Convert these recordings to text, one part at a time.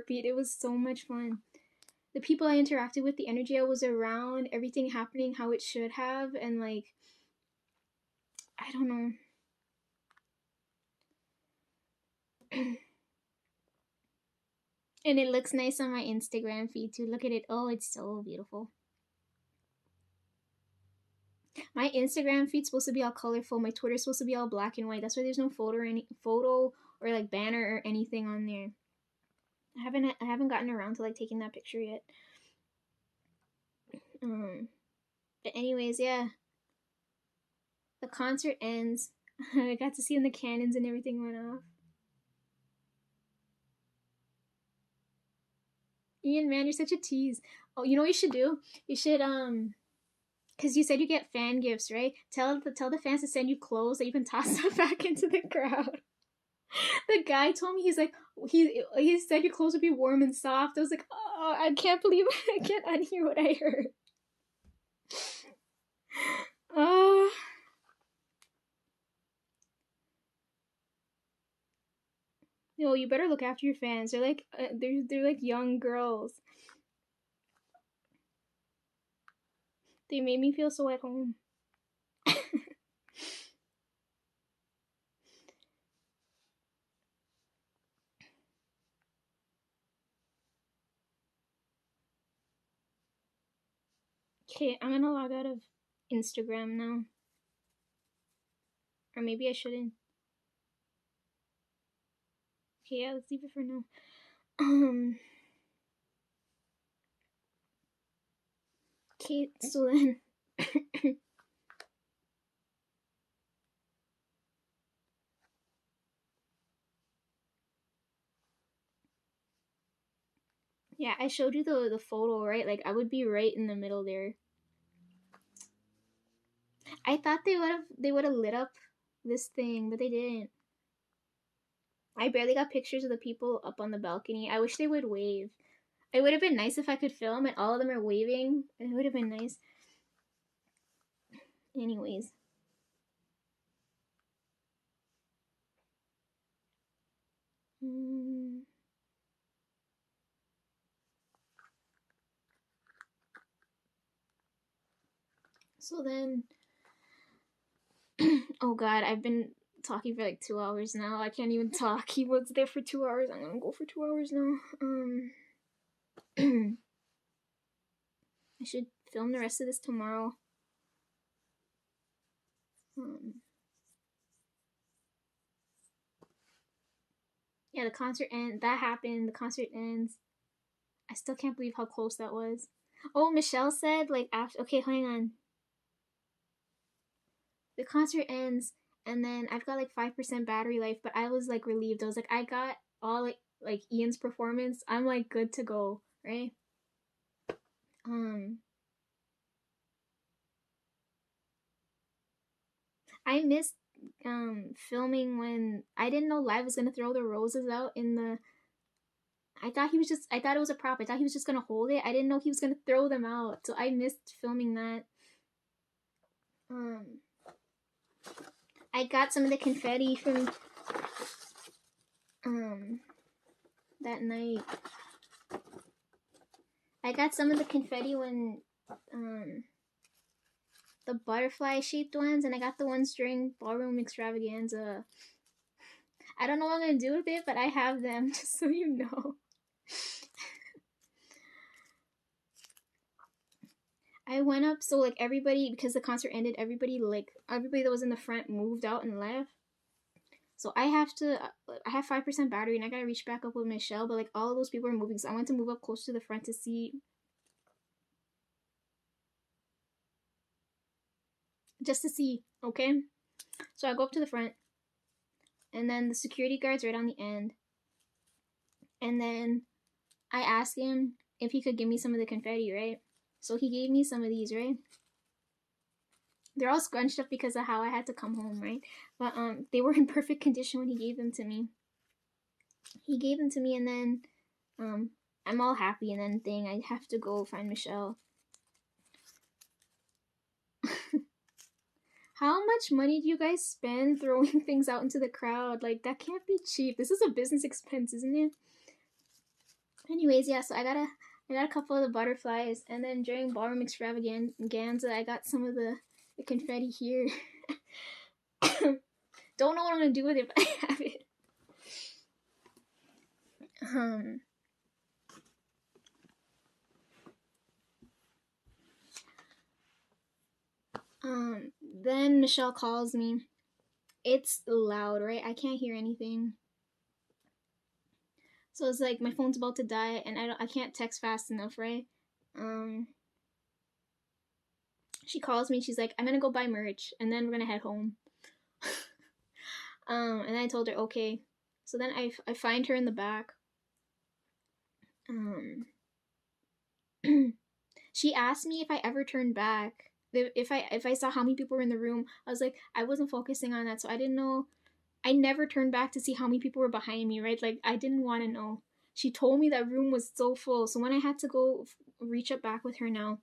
heartbeat. It was so much fun. The people I interacted with, the energy I was around, everything happening how it should have, and like, I don't know. And it looks nice on my Instagram feed too. Look at it. Oh, it's so beautiful. My Instagram feed's supposed to be all colorful. My Twitter's supposed to be all black and white. That's why there's no photo or like banner or anything on there. I haven't gotten around to like taking that picture yet. But anyways, yeah. The concert ends. I got to see when the cannons and everything went off. Ian, man, you're such a tease. Oh, you know what you should do? You should because you said you get fan gifts, right? Tell the fans to send you clothes that you can toss them back into the crowd. The guy told me, he's like, he said your clothes would be warm and soft. I was like, oh, I can't believe I can't unhear what I heard. Oh. Yo, you better look after your fans. They're like they're like young girls. They made me feel so at home. Okay, I'm gonna log out of Instagram now. Or maybe I shouldn't. Okay, yeah, let's leave it for now. Okay, so then yeah, I showed you the photo, right? Like I would be right in the middle there. I thought they would have lit up this thing, but they didn't. I barely got pictures of the people up on the balcony. I wish they would wave. It would have been nice if I could film and all of them are waving. It would have been nice. Anyways. So then, oh god, I've been talking for like 2 hours now. I can't even talk. He was there for 2 hours. I'm gonna go for 2 hours now. I should film the rest of this tomorrow. Yeah, the concert ends. That happened. The concert ends. I still can't believe how close that was. Oh, Michelle said like after. Okay, hang on. The concert ends, and then I've got like 5% battery life, but I was like relieved. I was like, I got all like Ian's performance. I'm like good to go, right? I missed filming when I didn't know Live was gonna throw the roses out in the. I thought it was a prop. I thought he was just gonna hold it. I didn't know he was gonna throw them out, so I missed filming that. I got some of the confetti from that night. I got some of the confetti when the butterfly shaped ones, and I got the ones during Ballroom Extravaganza. I don't know what I'm gonna do with it, but I have them, just so you know. I went up, so like everybody, because the concert ended, everybody that was in the front moved out and left. So I have 5% battery, and I gotta reach back up with Michelle, but like all of those people are moving, so I went to move up close to the front to see. Just to see, okay? So I go up to the front, and then the security guard's right on the end. And then I asked him if he could give me some of the confetti, right? So he gave me some of these, right? They're all scrunched up because of how I had to come home, right? But they were in perfect condition when he gave them to me. He gave them to me, and then I'm all happy, and then I have to go find Michelle. How much money do you guys spend throwing things out into the crowd? Like, that can't be cheap. This is a business expense, isn't it? Anyways, yeah, so I got a couple of the butterflies, and then during ballroom extravaganza, I got some of the confetti here. Don't know what I'm gonna do with it, but I have it. Um, then Michelle calls me. It's loud, right? I can't hear anything. So it's like my phone's about to die, and I can't text fast enough, right? Um, she calls me. She's like, "I'm gonna go buy merch, and then we're gonna head home." And I told her okay. So then I find her in the back. Um, she asked me if I ever turned back. If I saw how many people were in the room, I was like, I wasn't focusing on that, so I didn't know. I never turned back to see how many people were behind me, right? Like I didn't want to know. She told me that room was so full, so when I had to go reach up back with her now,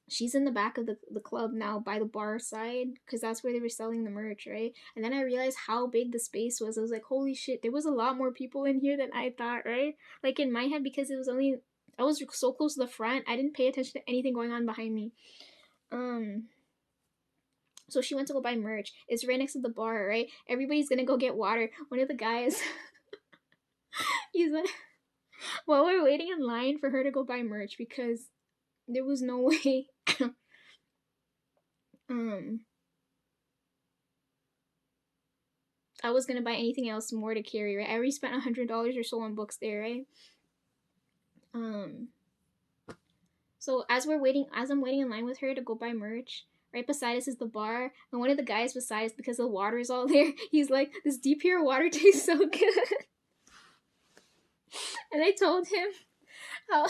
she's in the back of the club now by the bar side because that's where they were selling the merch, right? And then I realized how big the space was. I was like, holy shit, there was a lot more people in here than I thought, right? Like in my head, because it was only I was so close to the front, I didn't pay attention to anything going on behind me. So she went to go buy merch. It's right next to the bar, right? Everybody's gonna go get water. One of the guys, he's like, while we're waiting in line for her to go buy merch because there was no way I was gonna buy anything else more to carry, right? I already spent $100 or so on books there, right? So as I'm waiting in line with her to go buy merch, right beside us is the bar, and one of the guys beside us, because the water is all there, he's like, "This Deep Pure water tastes so good." And I told him how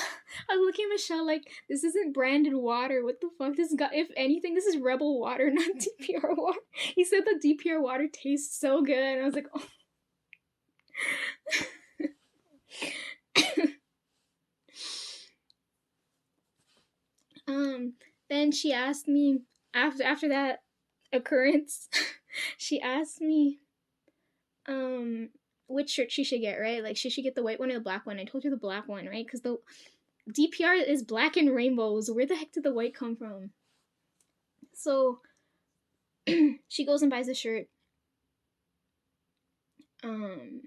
I was looking at Michelle like, "This isn't branded water. What the fuck? This got if anything, this is Rebel water, not Deep Pure water." He said the Deep Pure water tastes so good, and I was like, "Oh." Then she asked me after that occurrence, she asked me which shirt she should get, right? Like she should get the white one or the black one. I told her the black one, right? Because the DPR is black and rainbows. Where the heck did the white come from? So she goes and buys the shirt. And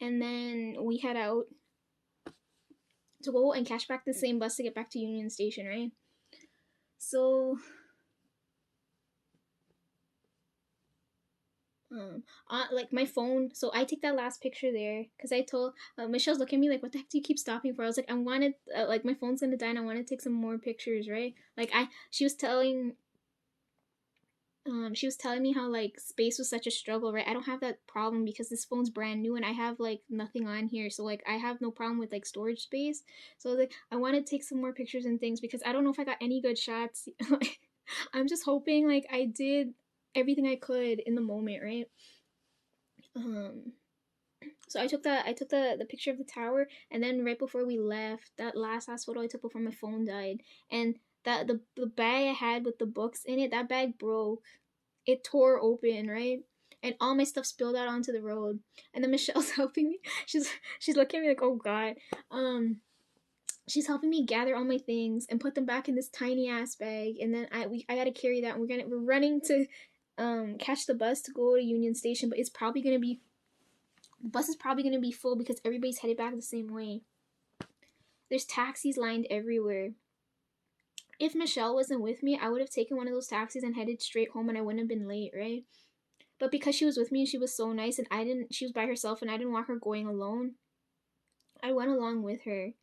then we head out to go and catch back the same bus to get back to Union Station, right? So like my phone, so I take that last picture there because I told Michelle's looking at me like, what the heck do you keep stopping for? I was like, I wanted like my phone's gonna die and I want to take some more pictures, right? Like she was telling me how like space was such a struggle, right? I don't have that problem because this phone's brand new and I have like nothing on here, so like I have no problem with like storage space. So like I want to take some more pictures and things because I don't know if I got any good shots. I'm just hoping like I did everything I could in the moment, right? So I took the picture of the tower, and then right before we left, that last photo I took before my phone died, and that the bag I had with the books in it, that bag broke. It tore open, right? And all my stuff spilled out onto the road. And then Michelle's helping me. She's looking at me like, oh god. She's helping me gather all my things and put them back in this tiny ass bag. And then I gotta carry that. And we're running to catch the bus to go to Union Station, but the bus is probably gonna be full because everybody's headed back the same way. There's taxis lined everywhere. If Michelle wasn't with me, I would have taken one of those taxis and headed straight home and I wouldn't have been late, right? But because she was with me and she was so nice and she was by herself and I didn't want her going alone, I went along with her.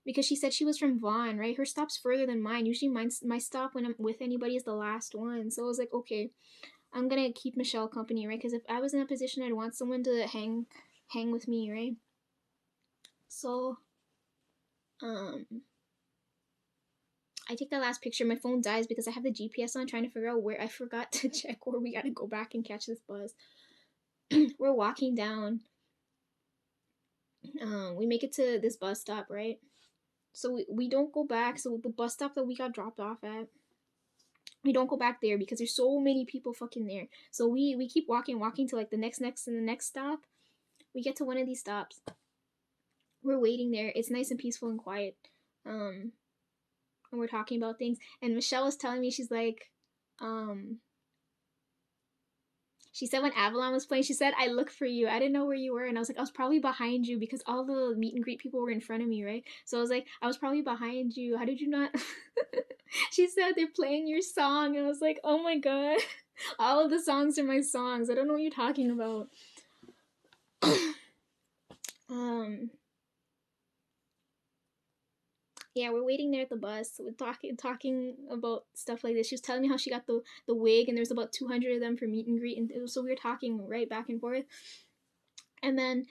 Because she said she was from Vaughan, right? Her stop's further than mine. Usually my stop when I'm with anybody is the last one. So I was like, okay, I'm gonna keep Michelle company, right? Because if I was in that position, I'd want someone to hang with me, right? So, I take that last picture. My phone dies because I have the GPS on, trying to figure out where I forgot to check where we gotta go back and catch this bus. We're walking down. We make it to this bus stop, right? So we don't go back. So the bus stop that we got dropped off at, we don't go back there because there's so many people fucking there. So we keep walking to like the next and the next stop. We get to one of these stops. we're waiting there. It's nice and peaceful and quiet. Um, and we're talking about things. And Michelle was telling me, she's like, um, she said when Avalon was playing, she said, I looked for you. I didn't know where you were. And I was like, I was probably behind you because all the meet and greet people were in front of me, right? So I was like, I was probably behind you. How did you not? She said, they're playing your song. And I was like, oh my God. All of the songs are my songs. I don't know what you're talking about. um, yeah, we're waiting there at the bus. We're talking about stuff like this. She was telling me how she got the wig, and there's about 200 of them for meet and greet, and so we were talking right back and forth. And then,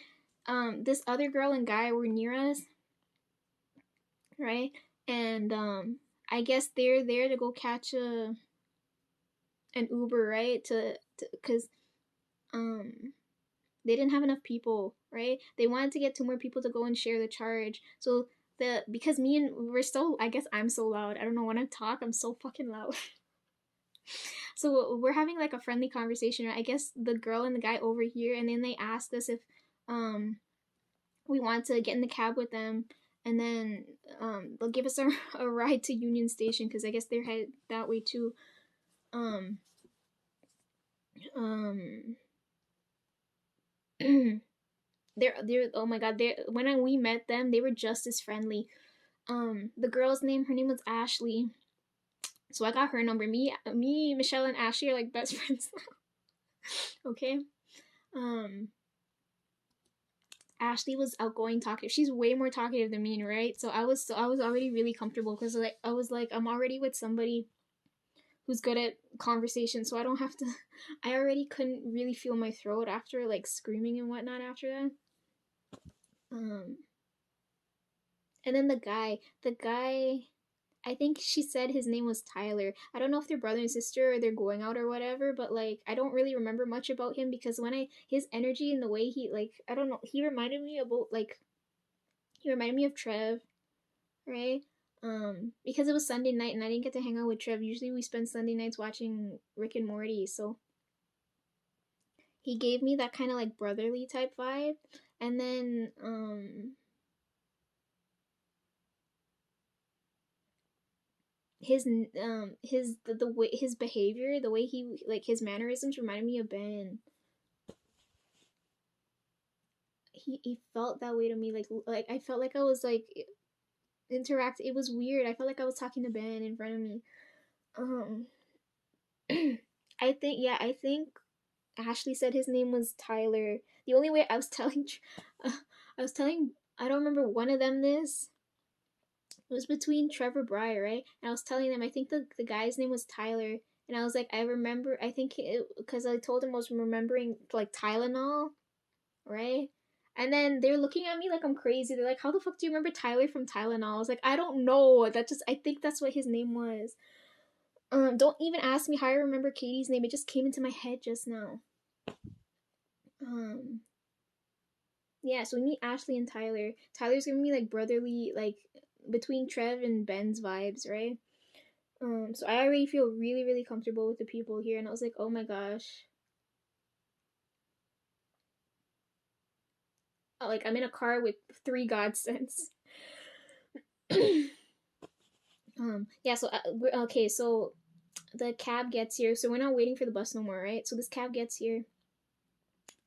this other girl and guy were near us, right? And I guess they're there to go catch an Uber, right? Because they didn't have enough people, right? They wanted to get 2 more people to go and share the charge. So because me and we're so, I guess I'm so loud. I don't know, when I talk, I'm so fucking loud. So we're having like a friendly conversation. I guess the girl and the guy over here, and then they asked us if we want to get in the cab with them, and then they'll give us a ride to Union Station because I guess they're headed that way too. Um, um, they're oh my god, they when we met them, they were just as friendly. The girl's name, her name was Ashley. So I got her number. Me, Michelle, and Ashley are like best friends now. Okay. Um, Ashley was outgoing, talkative. She's way more talkative than me, right? So I was already really comfortable because like I was like I'm already with somebody who's good at conversation, so I don't have to. I already couldn't really feel my throat after like screaming and whatnot after that. Um, and then the guy, I think she said his name was Tyler. I don't know if they're brother and sister or they're going out or whatever, but like I don't really remember much about him because his energy and the way he like I don't know, he reminded me of Trev, right? Because it was Sunday night and I didn't get to hang out with Trev. Usually we spend Sunday nights watching Rick and Morty, so he gave me that kind of like brotherly type vibe. And then the way his behavior, the way he like his mannerisms reminded me of Ben. He felt that way to me, like I felt like I was like interact. It was weird. I felt like I was talking to Ben in front of me. Um, I think Ashley said his name was Tyler. The only way uh, I was telling, I don't remember one of them this. It was between Trevor Breyer, right? And I was telling them, I think the guy's name was Tyler. And I was like, I remember, I think because I told him I was remembering like Tylenol, right? And then they're looking at me like I'm crazy. They're like, how the fuck do you remember Tyler from Tylenol? I was like, I don't know. I think that's what his name was. Don't even ask me how I remember Katie's name. It just came into my head just now. Um, yeah, so we meet Ashley and Tyler. Tyler's giving me like brotherly, like between Trev and Ben's vibes, right? So I already feel really, really comfortable with the people here, and I was like, oh my gosh, like I'm in a car with 3 godsends. Yeah. So okay, so the cab gets here, so we're not waiting for the bus no more, right? So this cab gets here.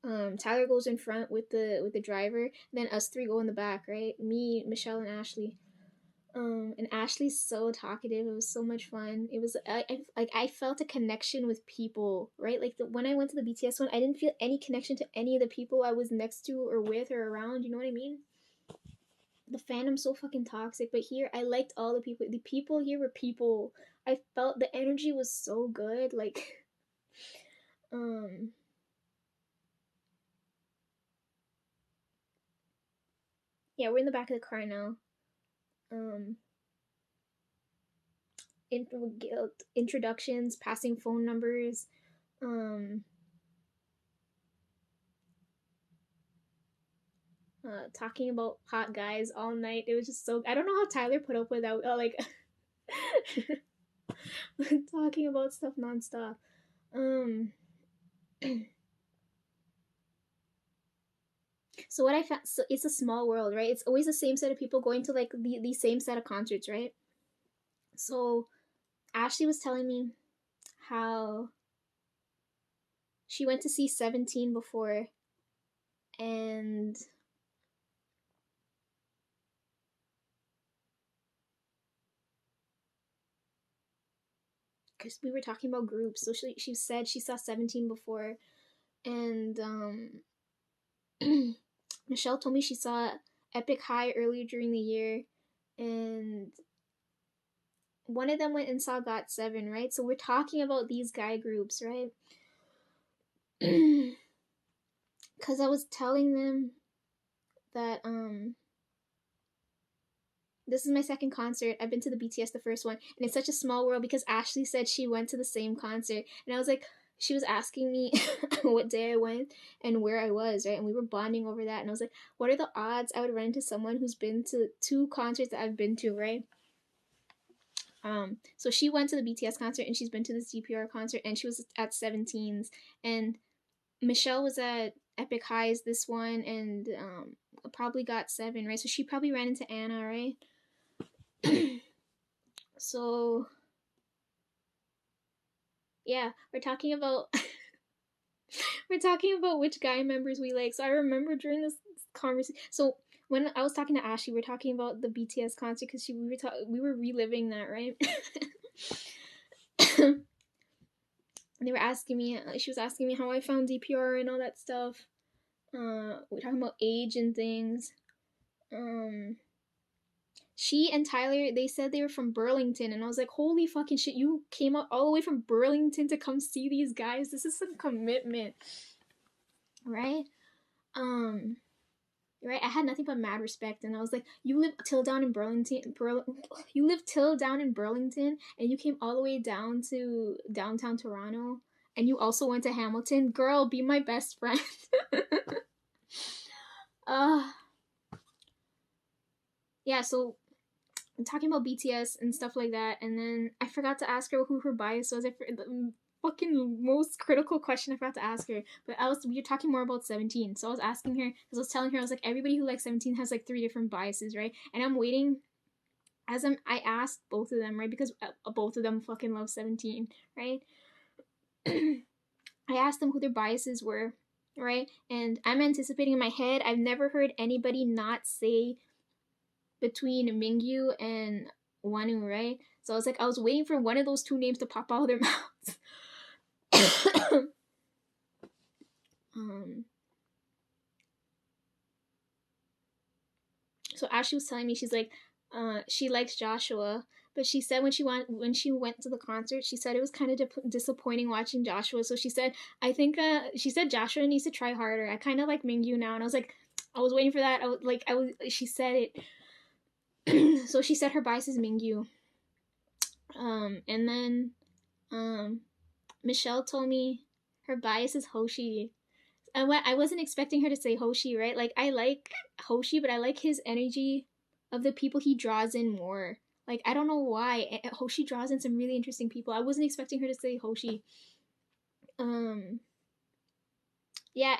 Tyler goes in front with the driver, then us 3 go in the back, right? Me, Michelle, and Ashley. And Ashley's so talkative. It was so much fun. It was I felt a connection with people, right? Like when I went to the BTS one, I didn't feel any connection to any of the people I was next to or with or around. You know what I mean? The fandom's so fucking toxic, but here I liked all the people. The people here were people. I felt the energy was so good. Like, um, yeah, we're in the back of the car now. Um, in, introductions, passing phone numbers. Um, talking about hot guys all night. It was just so. I don't know how Tyler put up with that. Like talking about stuff nonstop. Um, So what I found, so it's a small world, right? It's always the same set of people going to like the same set of concerts, right? So Ashley was telling me how she went to see 17 before, and because we were talking about groups, so she said she saw 17 before, and Michelle told me she saw Epic High earlier during the year, and one of them went and saw GOT7, right? So we're talking about these guy groups, right? Because I was telling them that this is my second concert. I've been to the BTS, the first one, and it's such a small world because Ashley said she went to the same concert, and I was like, she was asking me what day I went and where I was, right? And we were bonding over that, and I was like, what are the odds I would run into someone who's been to 2 concerts that I've been to, right? So she went to the BTS concert and she's been to the CPR concert, and she was at 17's, and Michelle was at Epic Highs this one, and probably GOT7, right? So she probably ran into Anna, right? So yeah, we're talking about we're talking about which guy members we like. So I remember during this conversation. So when I was talking to Ashley, we are talking about the BTS concert because we were reliving that, right? They were asking me. She was asking me how I found DPR and all that stuff. We're talking about age and things. She and Tyler, they said they were from Burlington, and I was like, holy fucking shit, you came up all the way from Burlington to come see these guys? This is some commitment, right? Right, I had nothing but mad respect, and I was like, you live till down in Burlington, you live till down in Burlington, and you came all the way down to downtown Toronto, and you also went to Hamilton? Girl, be my best friend. uh yeah, so I'm talking about BTS and stuff like that, and then I forgot to ask her who her bias was. The fucking most critical question I forgot to ask her. But we were talking more about 17, so I was asking her because I was telling her I was like, everybody who likes 17 has like 3 different biases, right? And I'm waiting I asked both of them, right? Because both of them fucking love 17, right? I asked them who their biases were, right? And I'm anticipating in my head. I've never heard anybody not say between Mingyu and Wonu, right? So I was waiting for one of those 2 names to pop out of their mouths. um, so Ashley was telling me, she's like, she likes Joshua, but she said when she went to the concert, she said it was kind of disappointing watching Joshua. So she said, I think she said Joshua needs to try harder. I kind of like Mingyu now, and I was like, I was waiting for that. She said it. So she said her bias is Mingyu. And then Michelle told me her bias is Hoshi. And I wasn't expecting her to say Hoshi, right? Like, I like Hoshi, but I like his energy of the people he draws in more. Like, I don't know why. Hoshi draws in some really interesting people. I wasn't expecting her to say Hoshi. Yeah,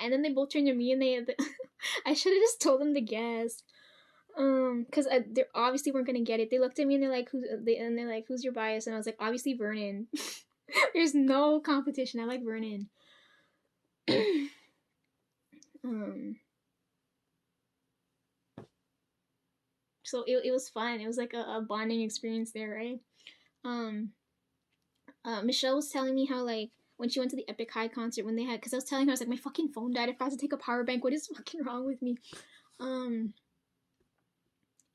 and then they both turned to me and I should have just told them to guess. Because they obviously weren't gonna get it. They looked at me and they're like, who's your bias? And I was like, obviously Vernon. There's no competition. I like Vernon. So it was fun. It was like a bonding experience there, right? Michelle was telling me how, like, when she went to the Epic High concert, when they had, because I was telling her, I was like, my fucking phone died. I forgot to take a power bank. What is fucking wrong with me?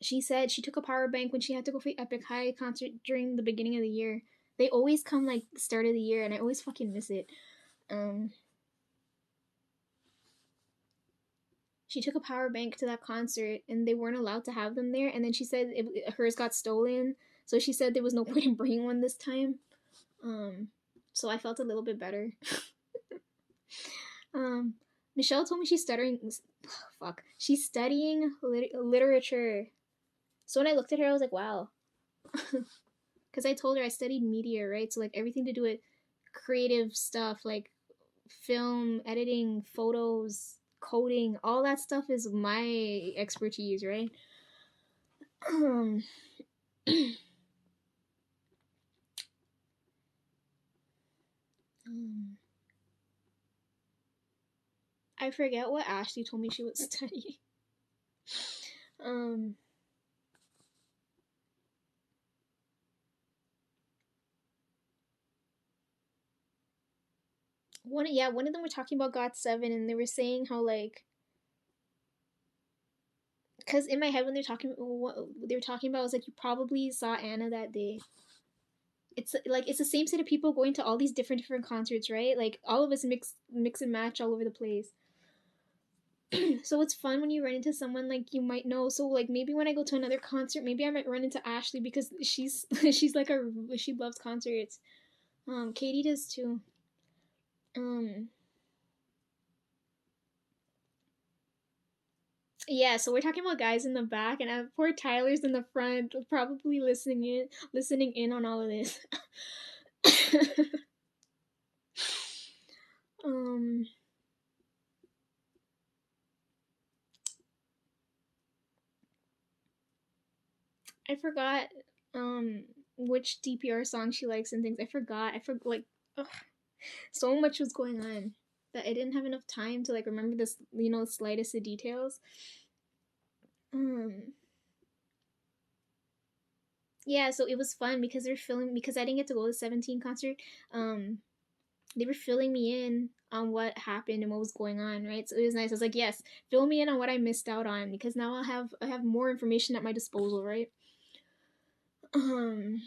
She said she took a power bank when she had to go for the Epic High concert during the beginning of the year. They always come like the start of the year, and I always fucking miss it. She took a power bank to that concert, and they weren't allowed to have them there. And then she said hers got stolen, so she said there was no point in bringing one this time. So I felt a little bit better. Michelle told me she's studying. Fuck, she's studying literature. So when I looked at her, I was like, wow. Because I told her I studied media, right? So, like, everything to do with creative stuff, like film, editing, photos, coding, all that stuff is my expertise, right? Um, I forget what Ashley told me she would study. Um, one of them were talking about GOT7, and they were saying how like, because in my head when they're talking, what they were talking about was like you probably saw Anna that day. It's like it's the same set of people going to all these different concerts, right? Like all of us mix and match all over the place. So it's fun when you run into someone like you might know. So like maybe when I go to another concert, maybe I might run into Ashley because she's like she loves concerts. Katie does too. Um, yeah. So we're talking about guys in the back, and poor Tyler's in the front, probably listening in on all of this. um, I forgot which DPR song she likes and things. I forgot. Like, ugh, so much was going on that I didn't have enough time to like remember this, the slightest of details. Um, yeah, so it was fun because they're filling because I didn't get to go to the 17 concert. Um, they were filling me in on what happened and what was going on, right? So it was nice. I was like, yes, fill me in on what I missed out on because now I have more information at my disposal, right? Um,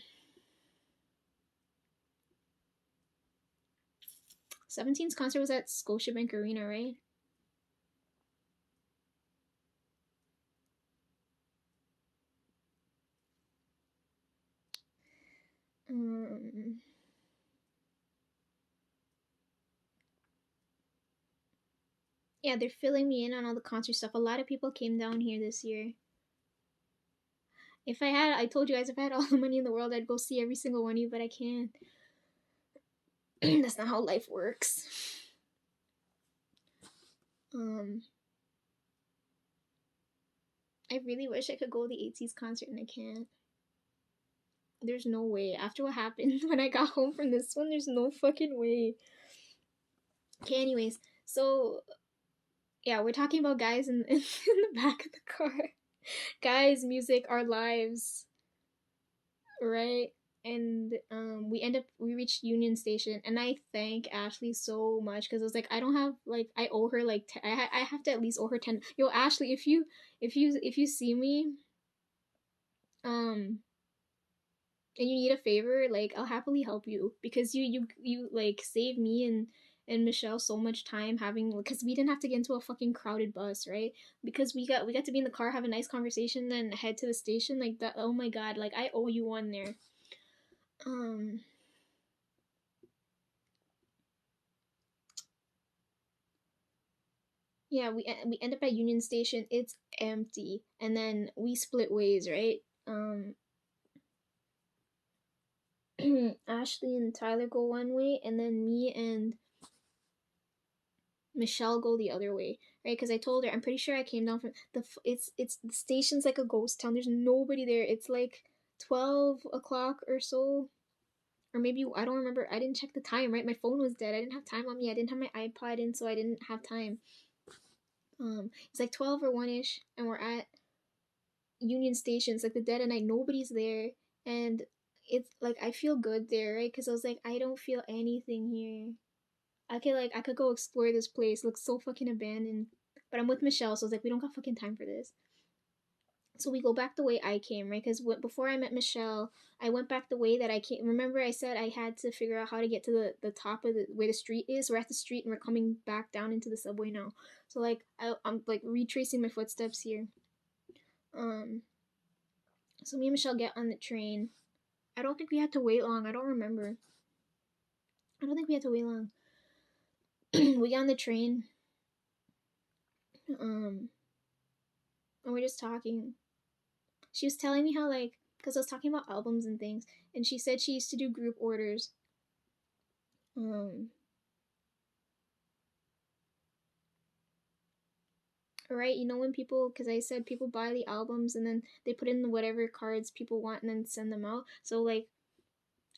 17's concert was at Scotiabank Arena, right? Um, yeah, they're filling me in on all the concert stuff. A lot of people came down here this year. I told you guys, if I had all the money in the world, I'd go see every single one of you, but I can't. That's not how life works. Um, I really wish I could go to the ATEEZ concert and I can't. There's no way. After what happened when I got home from this one, there's no fucking way. Okay, anyways, so yeah, we're talking about guys in the back of the car. Guys, music, our lives, right? And we reached Union Station, and I thank Ashley so much because I was like, I don't have like I owe her like I have to at least owe her 10. Yo, Ashley, if you see me, um, and you need a favor, like I'll happily help you because you like save me and Michelle so much time having because we didn't have to get into a fucking crowded bus, right? Because we got to be in the car, have a nice conversation, then head to the station like that. Oh my god, like I owe you one there. Um, yeah, we end up at Union Station. It's empty, and then we split ways, right? Ashley and Tyler go one way, and then me and Michelle go the other way, right? Because I told her I'm pretty sure I came down from it's the station's like a ghost town. There's nobody there. It's like 12 o'clock or so, or maybe I don't remember. I didn't check the time, right? My phone was dead. I didn't have time on me. I didn't have my iPod in, so I didn't have time. It's like 12 or 1ish, and we're at Union Station. It's like the dead of night. Nobody's there, and it's like I feel good there, right? Because I was like, I don't feel anything here. I could go explore this place. It looks so fucking abandoned. But I'm with Michelle, so I was like, we don't got fucking time for this. So we go back the way I came, right? Because before I met Michelle, I went back the way that I came. Remember, I said I had to figure out how to get to the top of where the street is. We're at the street and we're coming back down into the subway now. So like I'm like retracing my footsteps here. Um, so me and Michelle get on the train. I don't think we had to wait long. I don't remember. I don't think we had to wait long. We got on the train. Um, and we're just talking. She was telling me how like because I was talking about albums and things, and she said she used to do group orders. Um, right? You know when people, because I said people buy the albums and then they put in whatever cards people want and then send them out. So like,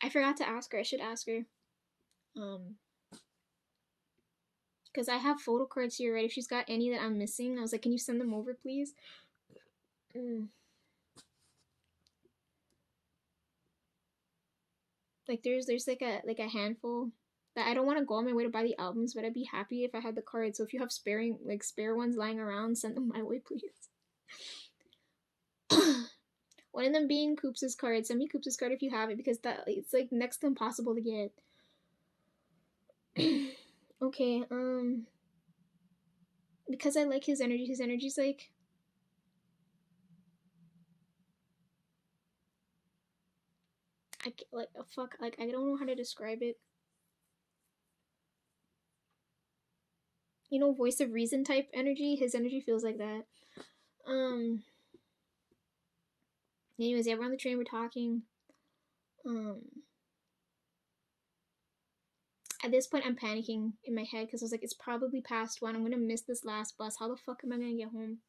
I forgot to ask her. I should ask her. Because I have photo cards here, right? If she's got any that I'm missing, I was like, can you send them over, please? Like there's like a handful that I don't want to go on my way to buy the albums, but I'd be happy if I had the cards. So if you have spare ones lying around, send them my way, please. One of them being Coops' card. Send me Coops' card if you have it, because that it's like next to impossible to get. Okay, because I like his energy. His energy's like fuck, like I don't know how to describe it. You know, voice of reason type energy. His energy feels like that. Anyways, yeah, we're on the train. We're talking. Um. At this point, I'm panicking in my head because I was like, it's probably past 1. I'm gonna miss this last bus. How the fuck am I gonna get home?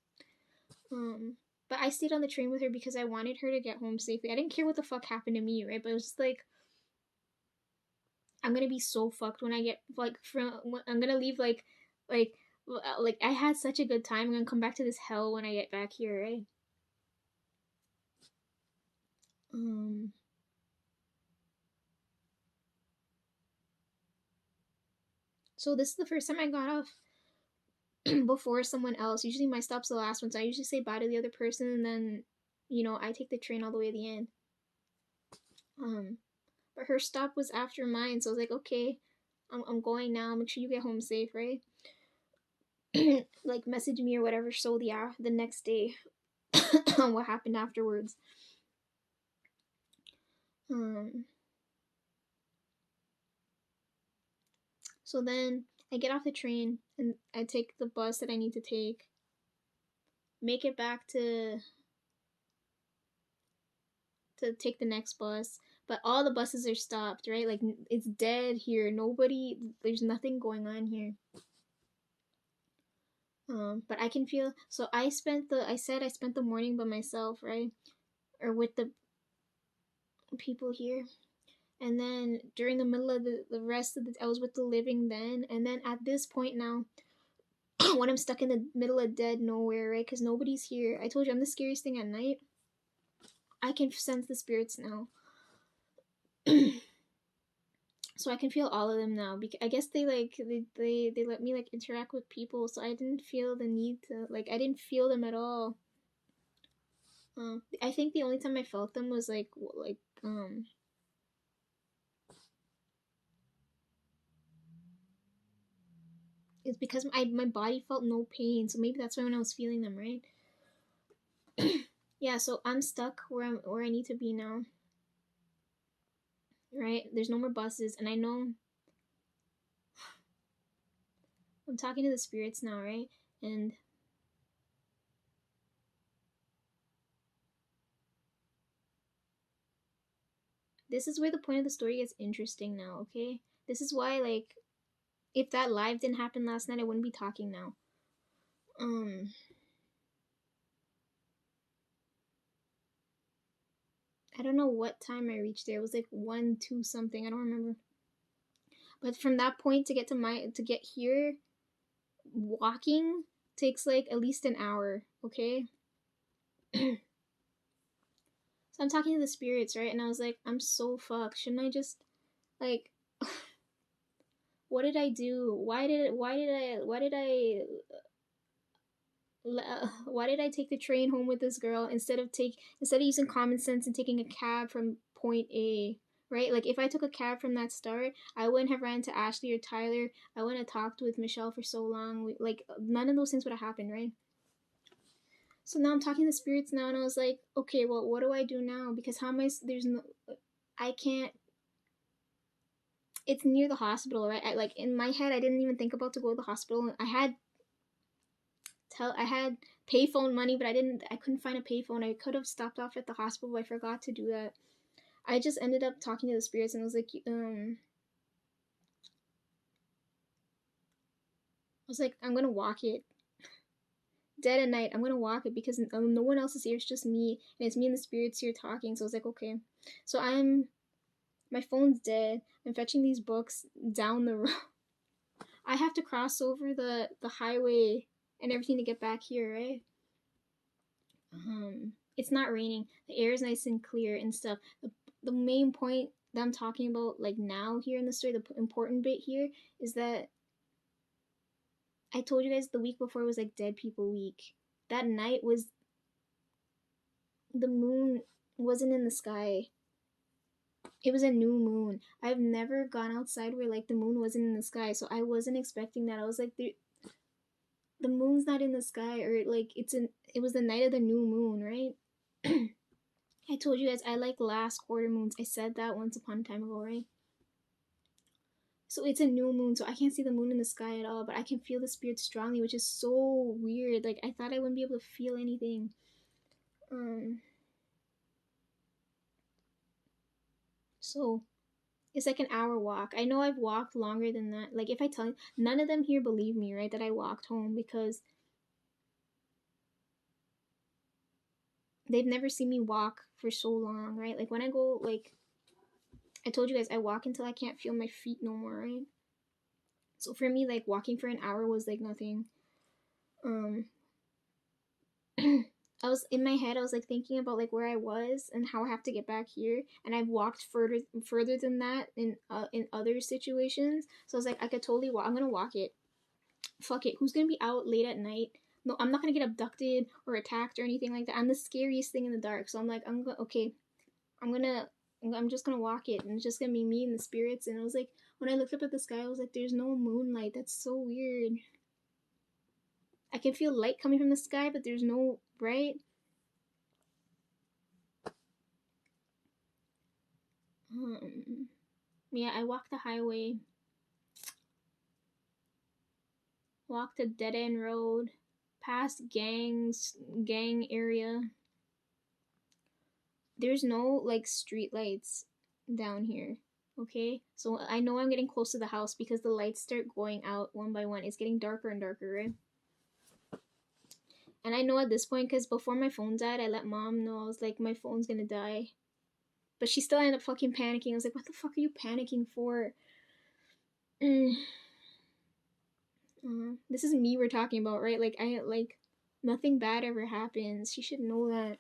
But I stayed on the train with her because I wanted her to get home safely. I didn't care what the fuck happened to me, right? But it was just like, I'm gonna be so fucked when I get I'm gonna leave like I had such a good time. I'm gonna come back to this hell when I get back here, right? So this is the first time I got off before someone else. Usually my stop's the last one, so I usually say bye to the other person and then, I take the train all the way to the end. But her stop was after mine, so I was like, okay, I'm going now. Make sure you get home safe, right? Like message me or whatever. So the next day, what happened afterwards. So then I get off the train and I take the bus that I need to take. Make it back to take the next bus, but all the buses are stopped, right? Like it's dead here. There's nothing going on here. But I can feel. So I spent the morning by myself, right, or with the people here, and then during the middle of the rest of I was with the living then, and then at this point now, when I'm stuck in the middle of dead nowhere, right, because nobody's here. I told you I'm the scariest thing at night. I can sense the spirits now. So I can feel all of them now. Because I guess they let me like interact with people, so I didn't feel the need to I didn't feel them at all. I think the only time I felt them was it's because my body felt no pain, so maybe that's why when I was feeling them, right? Yeah, so I'm stuck where I need to be now. Right? There's no more buses, and I know I'm talking to the spirits now, right? And this is where the point of the story gets interesting now, okay? This is why, if that live didn't happen last night, I wouldn't be talking now. I don't know what time I reached there. It was like 1, 2 something. I don't remember. But from that point to get here, walking takes like at least an hour, okay? So I'm talking to the spirits, right? And I was like, I'm so fucked. Shouldn't I just like what did I do? Why did I take the train home with this girl instead of using common sense and taking a cab from point A, right? Like if I took a cab from that start, I wouldn't have ran to Ashley or Tyler. I wouldn't have talked with Michelle for so long. None of those things would have happened, right? So now I'm talking to spirits now, and I was like, okay, well, what do I do now? Because how am I? There's no, I can't. It's near the hospital, right? In my head, I didn't even think about to go to the hospital. I had payphone money, but I couldn't find a payphone. I could have stopped off at the hospital, but I forgot to do that. I just ended up talking to the spirits and I was like, I'm gonna walk it. dead at night. I'm gonna walk it because no one else is here. It's just me, and it's me and the spirits here talking. So I was like, okay. So my phone's dead. I'm fetching these books down the road. I have to cross over the highway and everything to get back here, right? It's not raining. The air is nice and clear and stuff. The main point that I'm talking about, like now here in the story, the important bit here is that I told you guys the week before was like Dead People Week. That night was the moon wasn't in the sky. It was a new moon. I've never gone outside where like the moon wasn't in the sky, so I wasn't expecting that. I was like, the moon's not in the sky, or like it was the night of the new moon, right? I told you guys I like last quarter moons. I said that once upon a time ago, right? So it's a new moon, so I can't see the moon in the sky at all, but I can feel the spirit strongly, which is so weird. Like I thought I wouldn't be able to feel anything. So it's like an hour walk. I know I've walked longer than that. Like if I tell you, none of them here believe me, right, that I walked home because they've never seen me walk for so long, right? Like when I go, like I told you guys, I walk until I can't feel my feet no more, right? So for me, like walking for an hour was like nothing. I was in my head, I was like thinking about like where I was and how I have to get back here, and I've walked further than that in other situations. So I was like, I could totally walk. I'm gonna walk it. Fuck it. Who's gonna be out late at night? No, I'm not gonna get abducted or attacked or anything like that. I'm the scariest thing in the dark. So I'm like, okay. I'm just gonna walk it, and it's just gonna be me and the spirits. And I was like, when I looked up at the sky, I was like, there's no moonlight. That's so weird. I can feel light coming from the sky, but there's no bright. Yeah, I walked the highway, walked a dead end road, past gang area. There's no like street lights down here. Okay, so I know I'm getting close to the house because the lights start going out one by one. It's getting darker and darker, right? And I know at this point, because before my phone died, I let mom know. I was like, my phone's gonna die. But she still ended up fucking panicking. I was like, what the fuck are you panicking for? This is me we're talking about, right? Like, nothing bad ever happens. She should know that.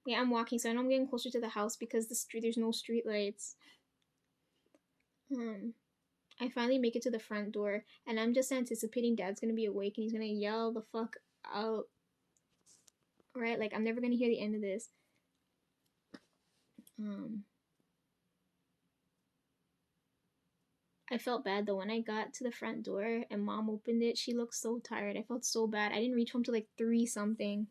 Yeah, I'm walking, so I know I'm getting closer to the house because there's no street lights. I finally make it to the front door, and I'm just anticipating Dad's gonna be awake and he's gonna yell the fuck out. Right? Like, I'm never gonna hear the end of this. I felt bad though when I got to the front door and Mom opened it. She looked so tired. I felt so bad. I didn't reach home till like 3 something.